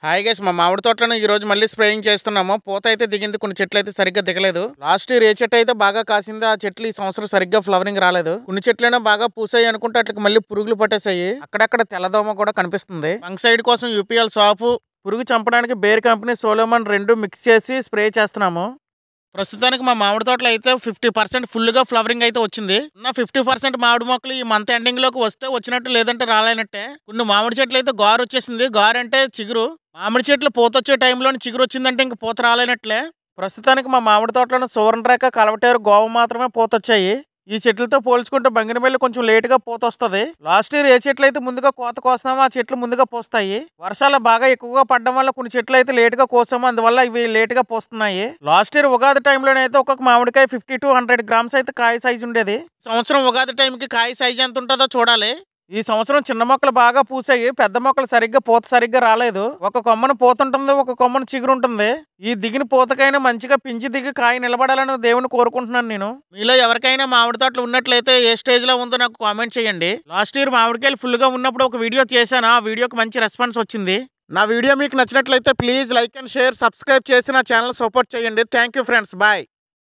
Hi guys మా మామిడి తోటలను ఈ రోజు మళ్ళీ స్ప్రేయింగ్ చేస్తున్నాము. పూత అయితే దిగింది, కొన్ని చెట్లు అయితే సరిగ్గా దిగలేదు. లాస్ట్ ఇయర్ ఏ చెట్టు అయితే బాగా కాసింది ఆ చెట్లు ఈ సంవత్సరం సరిగ్గా ఫ్లవరింగ్ రాలేదు. కొన్ని చెట్లైనా బాగా పూసాయి అనుకుంటే అట్లకి మళ్ళీ పురుగులు పట్టేసాయి. అక్కడక్కడ తెల్లదోమ కూడా కనిపిస్తుంది. ఫంగసైడ్ కోసం యూపీఎల్ సాపు, పురుగు చంపడానికి బేర్ కంపెనీ సోలోమన్ రెండు మిక్స్ చేసి స్ప్రే చేస్తున్నాము. ప్రస్తుతానికి మా మామిడి తోటలో అయితే 50% ఫుల్గా ఫ్లవరింగ్ అయితే వచ్చింది. నా 50% మామిడి మొక్కలు ఈ మంత్ ఎండింగ్ లోకి వస్తే వచ్చినట్టు, లేదంటే రాలేనట్టే. కొన్ని మామిడి చెట్లు అయితే గారు వచ్చేసింది. గారు అంటే చిగురు. మామిడి చెట్లు పూత వచ్చే టైంలో చిగురు వచ్చిందంటే ఇంక పూత రాలేనట్లే. ప్రస్తుతానికి మా మామిడి తోటలో సువర్ణరేఖ, కలవటేరు, గోవ మాత్రమే పూత వచ్చాయి. ఈ చెట్లతో పోల్చుకుంటే బంగినపల్లి కొంచెం లేట్ గా పూత వస్తుంది. లాస్ట్ ఇయర్ ఏ చెట్లు అయితే ముందుగా కోత కోస్తున్నామో ఆ చెట్లు ముందుగా పోస్తాయి. వర్షాలు బాగా ఎక్కువగా పడడం వల్ల కొన్ని చెట్లు అయితే లేట్ గా కోసాము, అందువల్ల ఇవి లేట్ గా పోస్తున్నాయి. లాస్ట్ ఇయర్ ఉగాది టైంలోనైతే ఒక్కొక్క మామిడికాయ 50 to 100 grams అయితే కాయ సైజు ఉండేది. సంవత్సరం ఉగాది టైంకి కాయ సైజు ఎంత ఉంటుందో చూడాలి. ఈ సంవత్సరం చిన్న మొక్కలు బాగా పూసాయి, పెద్ద మొక్కలు సరిగ్గా పూత సరిగ్గా రాలేదు. ఒక కొమ్మను పూత ఉంటుంది, ఒక కొమ్మను చిగురు ఉంటుంది. ఈ దిగిన పూతకైనా మంచిగా పించి దిగి కాయ నిలబడాలని దేవుని కోరుకుంటున్నాను నేను. మీలో ఎవరికైనా మామిడి తోటలు ఉన్నట్లయితే ఏ స్టేజ్ లో ఉందో నాకు కామెంట్ చేయండి. లాస్ట్ ఇయర్ మామిడికాయలు ఫుల్ గా ఉన్నప్పుడు ఒక వీడియో చేశాను, ఆ వీడియోకి మంచి రెస్పాన్స్ వచ్చింది. నా వీడియో మీకు నచ్చినట్లయితే please like and share, subscribe చేసి నా ఛానల్ సపోర్ట్ చేయండి. Thank you friends, bye.